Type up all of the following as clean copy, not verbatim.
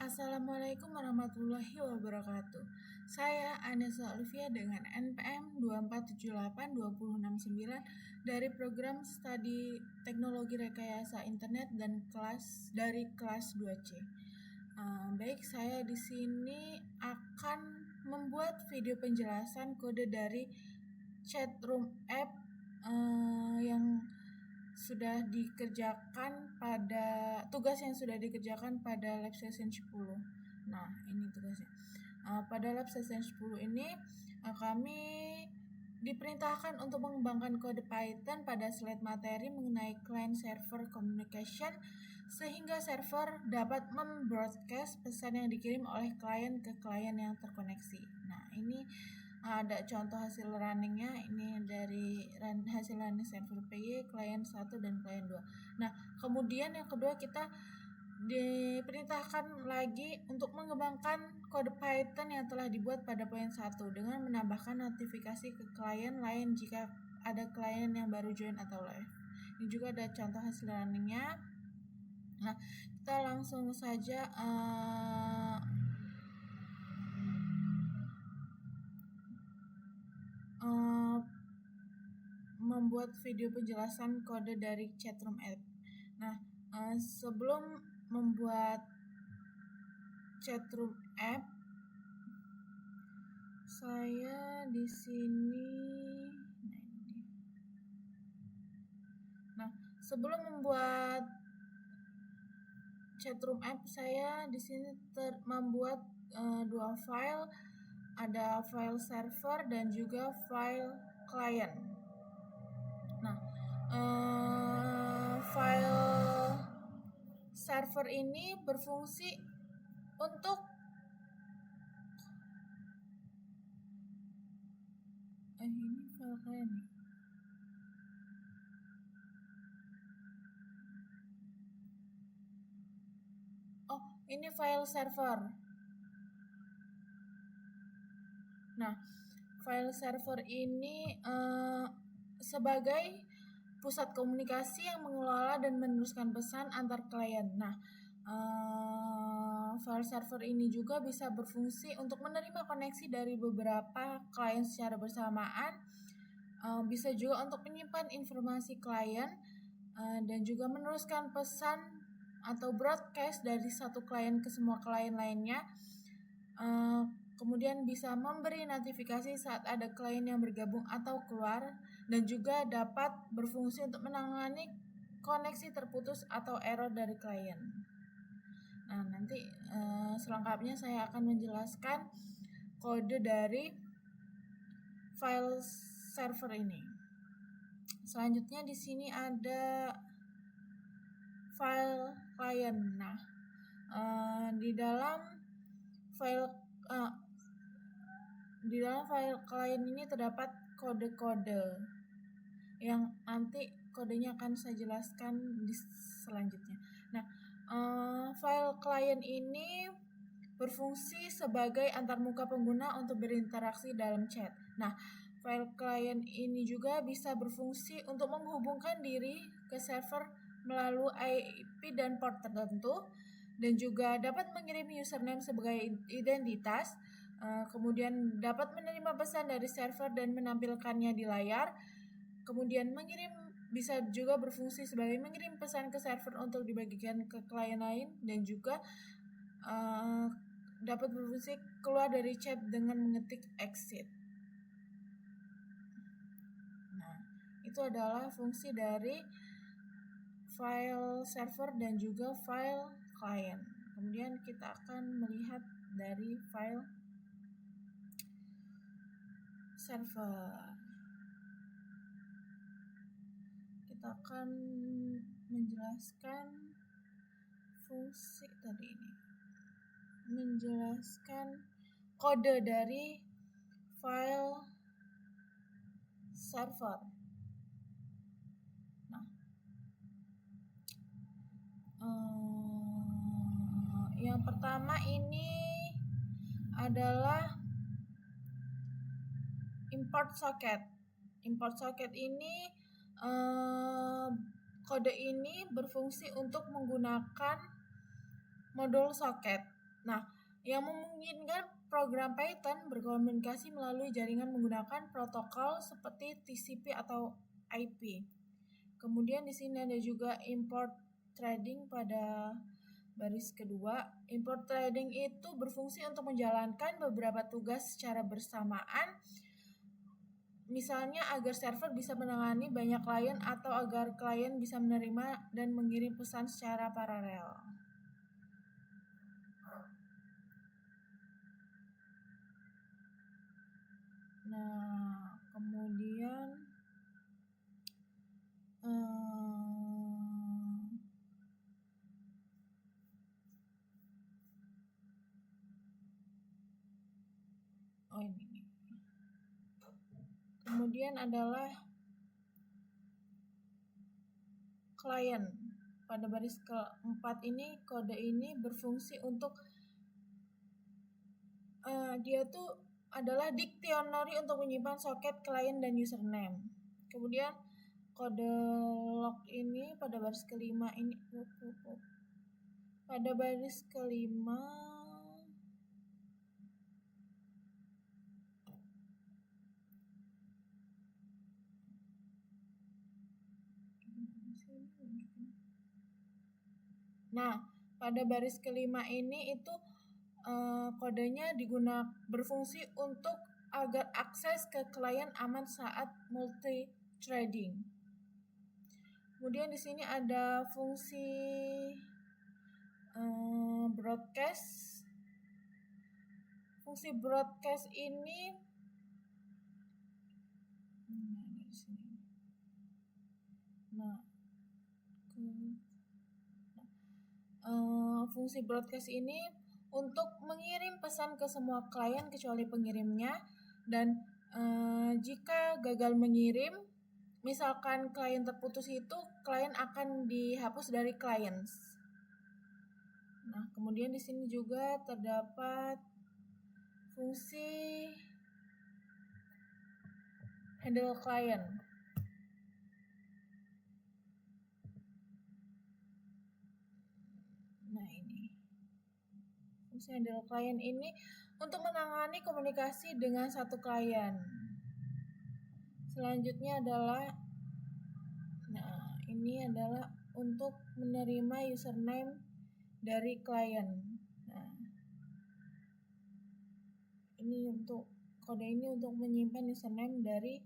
Assalamualaikum warahmatullahi wabarakatuh. Saya Anessa Olivia dengan NPM 2478269 dari program Studi Teknologi Rekayasa Internet dan dari kelas 2C. Baik, saya di sini akan membuat video penjelasan kode dari chatroom app yang sudah dikerjakan pada tugas yang sudah dikerjakan pada lab session 10. Nah, ini tugasnya. Pada lab session 10 ini kami diperintahkan untuk mengembangkan kode Python pada slide materi mengenai client server communication sehingga server dapat membroadcast pesan yang dikirim oleh klien ke klien yang terkoneksi. Nah, ini ada contoh hasil runningnya. Ini dari hasil running server PY, klien 1 dan klien 2. Nah, kemudian yang kedua kita diperintahkan lagi untuk mengembangkan kode Python yang telah dibuat pada poin 1 dengan menambahkan notifikasi ke klien lain jika ada klien yang baru join atau live. Ini juga ada contoh hasil runningnya. Nah, kita langsung saja membuat video penjelasan kode dari chatroom app. Nah, sebelum membuat chatroom app, saya di sini. Nah, sebelum membuat chatroom app, saya di sini membuat dua file, ada file server dan juga file client. Nah, file server ini berfungsi untuk ini file client. Oh, ini file server. Nah, file server ini sebagai pusat komunikasi yang mengelola dan meneruskan pesan antar klien. Nah, file server ini juga bisa berfungsi untuk menerima koneksi dari beberapa klien secara bersamaan. Bisa juga untuk menyimpan informasi klien dan juga meneruskan pesan atau broadcast dari satu klien ke semua klien lainnya. Kemudian bisa memberi notifikasi saat ada klien yang bergabung atau keluar, dan juga dapat berfungsi untuk menangani koneksi terputus atau error dari klien. Nah, nanti selengkapnya saya akan menjelaskan kode dari file server ini. Selanjutnya di sini ada file client. Nah, di dalam file client ini terdapat kode-kode yang nanti kodenya akan saya jelaskan di selanjutnya. Nah, file client ini berfungsi sebagai antarmuka pengguna untuk berinteraksi dalam chat. Nah, file client ini juga bisa berfungsi untuk menghubungkan diri ke server melalui IP dan port tertentu, dan juga dapat mengirim username sebagai identitas, kemudian dapat menerima pesan dari server dan menampilkannya di layar, kemudian bisa juga berfungsi sebagai mengirim pesan ke server untuk dibagikan ke klien lain, dan juga dapat berfungsi keluar dari chat dengan mengetik exit. Nah, itu adalah fungsi dari file server dan juga file client. Kemudian kita akan melihat dari file server. Kita akan menjelaskan fungsi tadi ini. Menjelaskan kode dari file server. Nah, yang pertama ini adalah import socket. Import socket ini kode ini berfungsi untuk menggunakan modul socket. Nah, yang memungkinkan program Python berkomunikasi melalui jaringan menggunakan protokol seperti TCP atau IP. Kemudian di sini ada juga import threading pada baris kedua. Import threading itu berfungsi untuk menjalankan beberapa tugas secara bersamaan. Misalnya agar server bisa menangani banyak klien atau agar klien bisa menerima dan mengirim pesan secara paralel. Nah, kemudian ini. Kemudian adalah klien. Pada baris keempat ini, kode ini berfungsi untuk dia tuh adalah dictionary untuk menyimpan soket klien dan username. Kemudian kode log ini pada baris kelima ini pada baris kelima Nah, pada baris kelima ini itu kodenya berfungsi untuk agar akses ke klien aman saat multi threading. Kemudian di sini ada fungsi broadcast. Fungsi broadcast ini fungsi broadcast ini untuk mengirim pesan ke semua klien kecuali pengirimnya, dan jika gagal mengirim, misalkan klien terputus, itu klien akan dihapus dari clients. Nah, kemudian di sini juga terdapat fungsi handle client. Nah, ini fungsi handle client ini untuk menangani komunikasi dengan satu klien. Selanjutnya adalah ini adalah untuk menerima username dari klien. Nah, ini untuk kode ini untuk menyimpan username dari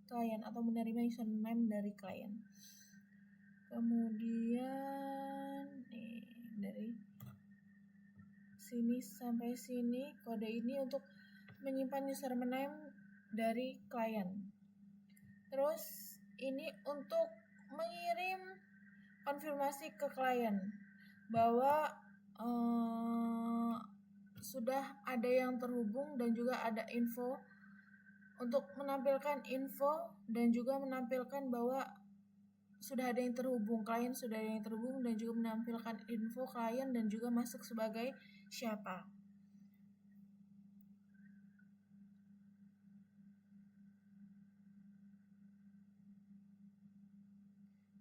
klien atau menerima username dari klien. Kemudian dari sini sampai sini kode ini untuk menyimpan username dari klien. Terus ini untuk mengirim konfirmasi ke klien bahwa sudah ada yang terhubung, dan juga ada info untuk menampilkan info dan juga menampilkan bahwa sudah ada yang terhubung, klien sudah ada yang terhubung, dan juga menampilkan info klien dan juga masuk sebagai siapa.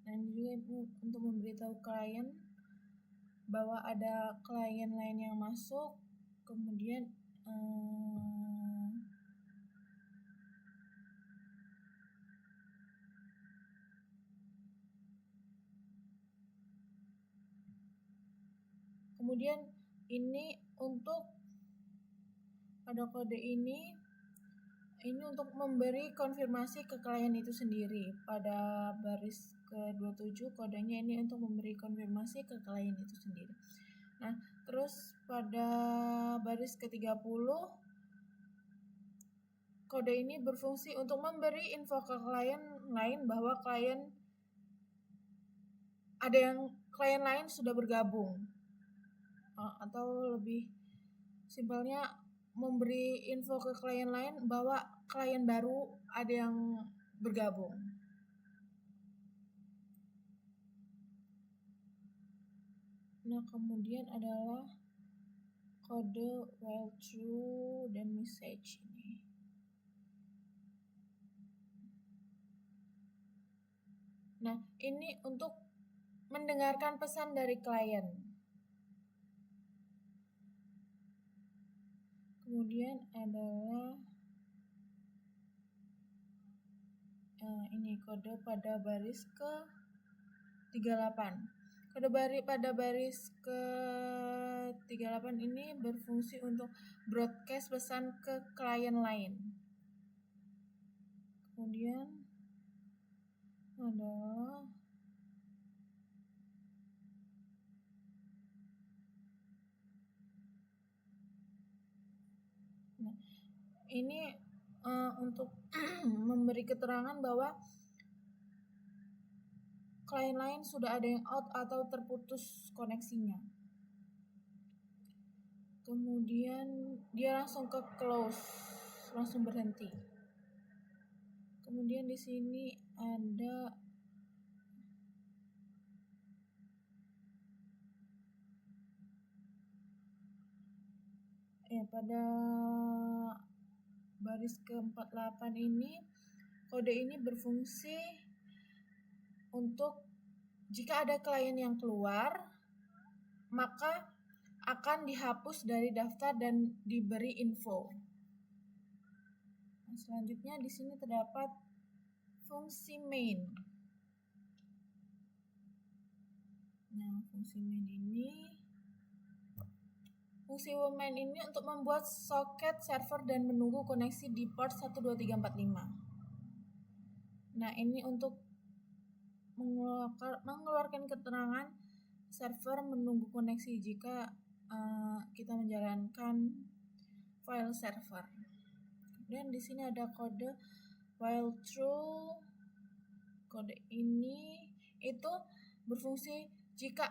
Dan juga untuk memberitahu klien bahwa ada klien lain yang masuk. Kemudian ini untuk pada kode ini untuk memberi konfirmasi ke klien itu sendiri. Pada baris ke-27 kodenya ini untuk memberi konfirmasi ke klien itu sendiri. Nah, terus pada baris ke-30 kode ini berfungsi untuk memberi info ke klien lain bahwa klien lain sudah bergabung, atau lebih simpelnya memberi info ke klien lain bahwa klien baru ada yang bergabung. Nah, kemudian adalah kode while true dan message ini. Nah, ini untuk mendengarkan pesan dari klien. Kemudian adalah ini kode pada baris ke 38. Kode pada baris ke 38 ini berfungsi untuk broadcast pesan ke klien lain. Kemudian adalah ini untuk memberi keterangan bahwa klien lain sudah ada yang out atau terputus koneksinya. Kemudian dia langsung ke close, langsung berhenti. Kemudian di sini ada pada baris ke-48 ini kode ini berfungsi untuk jika ada klien yang keluar, maka akan dihapus dari daftar dan diberi info. Nah, selanjutnya di sini terdapat fungsi main. Nah, fungsi main ini untuk membuat soket server dan menunggu koneksi di port 12345. Nah, ini untuk mengeluarkan keterangan server menunggu koneksi jika kita menjalankan file server. Dan di sini ada kode while true. Kode ini itu berfungsi jika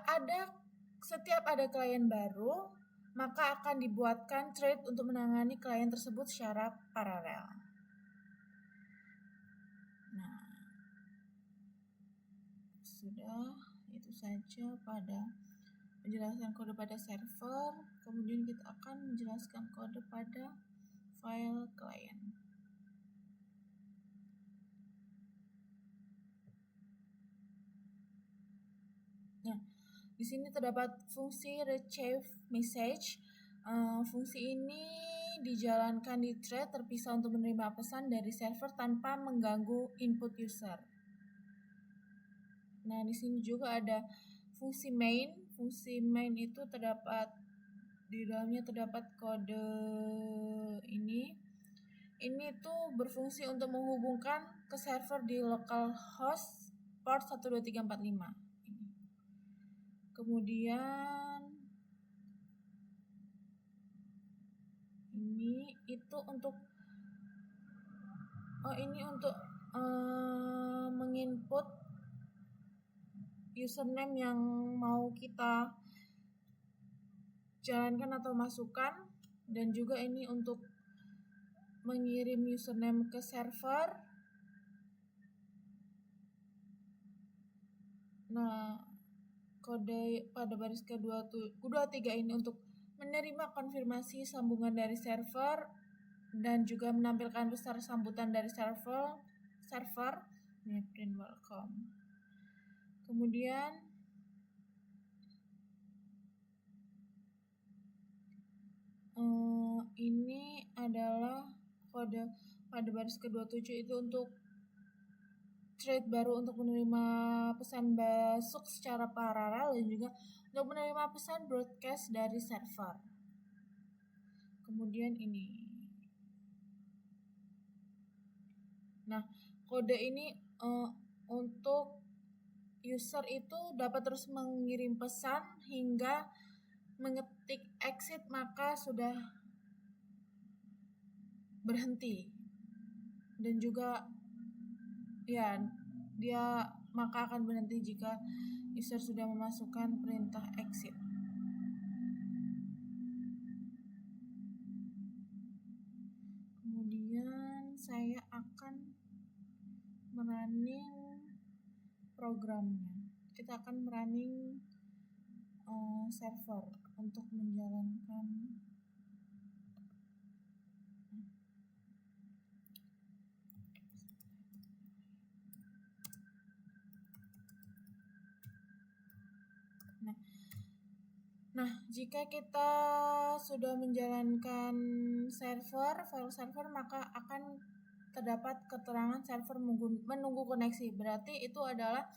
setiap ada klien baru, maka akan dibuatkan thread untuk menangani klien tersebut secara paralel. Nah, sudah itu saja pada menjelaskan kode pada server. Kemudian kita akan menjelaskan kode pada file klien. Nah, di sini terdapat fungsi retrieve message. Fungsi ini dijalankan di thread terpisah untuk menerima pesan dari server tanpa mengganggu input user. Nah, di sini juga ada fungsi main. Fungsi main itu di dalamnya terdapat kode ini. Ini tuh berfungsi untuk menghubungkan ke server di localhost port 12345. Kemudian ini untuk menginput username yang mau kita jalankan atau masukkan, dan juga ini untuk mengirim username ke server. Nah, kode pada baris ke-23 ini untuk menerima konfirmasi sambungan dari server dan juga menampilkan besar sambutan dari server print welcome. Kemudian ini adalah kode pada baris ke-27 itu untuk thread baru untuk menerima pesan masuk secara paralel dan juga untuk menerima pesan broadcast dari server. Kemudian ini. Nah, kode ini untuk user itu dapat terus mengirim pesan hingga mengetik exit maka sudah berhenti, dan juga dia maka akan berhenti jika user sudah memasukkan perintah exit. Kemudian saya akan merunning programnya. Kita akan merunning server untuk menjalankan Nah, jika kita sudah menjalankan file server, maka akan terdapat keterangan server menunggu koneksi. Berarti itu adalah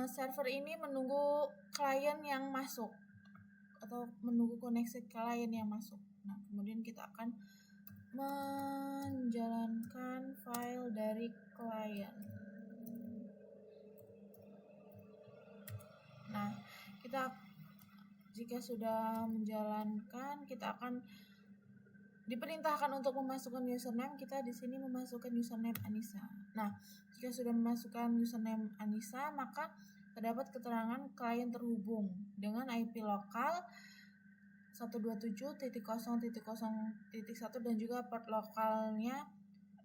server ini menunggu klien yang masuk atau menunggu koneksi klien yang masuk. Nah, kemudian kita akan menjalankan file dari klien. Nah, jika sudah menjalankan, kita akan diperintahkan untuk memasukkan username. Kita di sini memasukkan username Anissa. Nah, jika sudah memasukkan username Anissa, maka terdapat keterangan klien terhubung dengan IP lokal 127.0.0.1 dan juga port lokalnya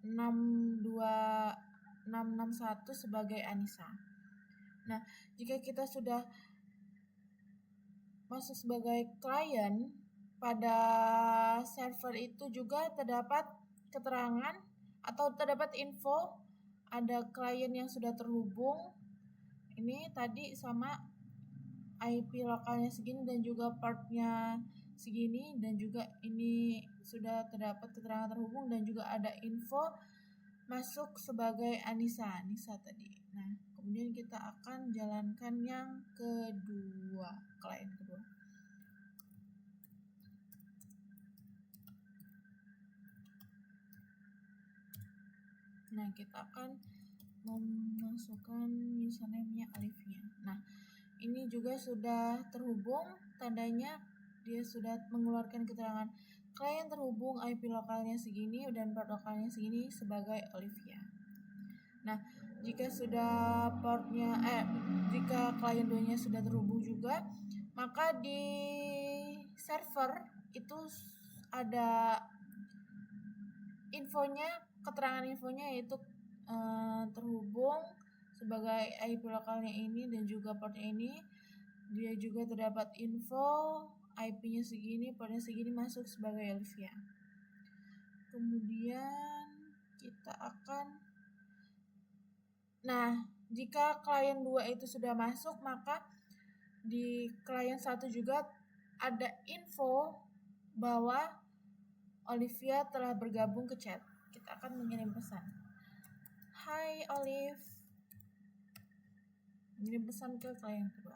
62661 sebagai Anissa. Nah, jika kita sudah masuk sebagai klien, pada server itu juga terdapat keterangan atau terdapat info ada klien yang sudah terhubung. Ini tadi sama IP lokalnya segini dan juga portnya segini, dan juga ini sudah terdapat keterangan terhubung dan juga ada info masuk sebagai Anissa tadi. Nah, kemudian kita akan jalankan yang kedua, klien kedua. Nah, kita akan memasukkan username-nya Alivia. Nah, ini juga sudah terhubung, tandanya dia sudah mengeluarkan keterangan klien terhubung, IP lokalnya segini dan port lokalnya segini sebagai Olivia. Nah, jika klien 2-nya sudah terhubung juga, maka di server itu ada keterangan infonya yaitu terhubung sebagai IP lokalnya ini dan juga portnya ini. Dia juga terdapat info IP-nya segini, portnya segini, masuk sebagai Olivia. Kemudian kita akan, jika klien 2 itu sudah masuk, maka di klien 1 juga ada info bahwa Olivia telah bergabung ke chat. Kita akan mengirim pesan. Hai Olive. Mengirim pesan ke klien kedua.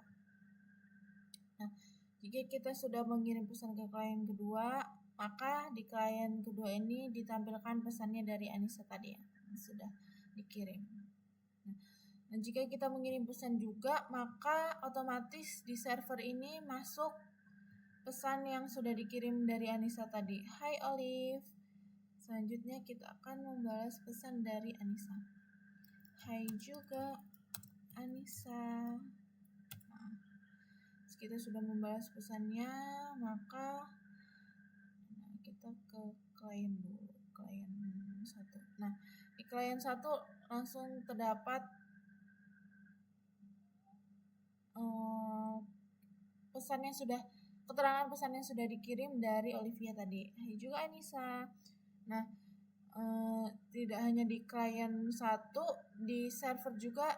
Nah, jika kita sudah mengirim pesan ke klien kedua, maka di klien kedua ini ditampilkan pesannya dari Anissa tadi yang sudah dikirim. Nah, jika kita mengirim pesan juga, maka otomatis di server ini masuk pesan yang sudah dikirim dari Anissa tadi. Hai Olive. Selanjutnya kita akan membalas pesan dari Anissa. Hai juga Anissa. Nah, kita sudah membalas pesannya, maka kita ke klien dulu, klien 1. Nah, di klien 1 langsung terdapat keterangan pesan yang sudah dikirim dari Olivia tadi. Hai juga Anissa. Nah, tidak hanya di klien 1, di server juga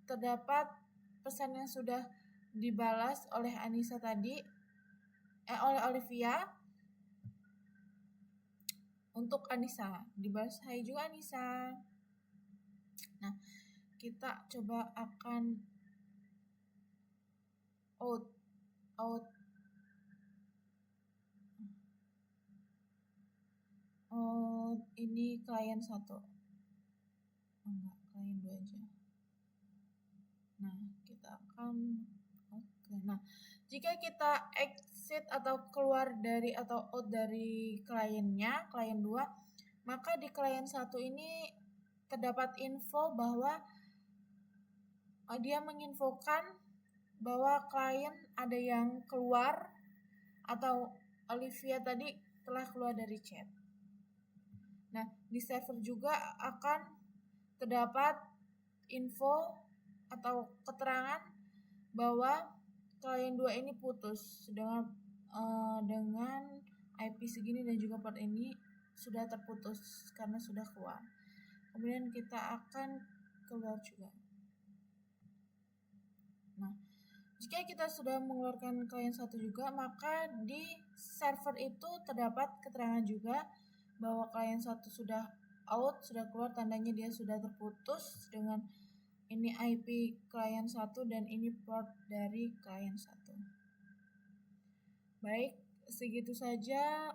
terdapat pesan yang sudah dibalas oleh Anissa tadi, oleh Olivia untuk Anissa, dibalas hai juga Anissa. Nah, kita coba akan out ini klien 1. Enggak, klien 2 aja. Nah, kita akan Nah, jika kita exit atau keluar dari atau out dari kliennya, klien 2, maka di klien 1 ini terdapat info bahwa dia menginfokan bahwa klien ada yang keluar atau Olivia tadi telah keluar dari chat. Nah, di server juga akan terdapat info atau keterangan bahwa klien 2 ini putus dengan IP segini dan juga port ini sudah terputus karena sudah keluar. Kemudian kita akan keluar juga. Nah, Jika kita sudah mengeluarkan klien satu juga, maka di server itu terdapat keterangan juga bahwa klien satu sudah out, sudah keluar, tandanya dia sudah terputus dengan ini IP klien satu dan ini port dari klien satu. Baik, segitu saja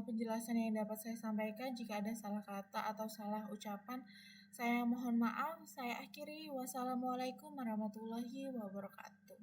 penjelasan yang dapat saya sampaikan. Jika ada salah kata atau salah ucapan, saya mohon maaf. Saya akhiri. Wassalamualaikum warahmatullahi wabarakatuh.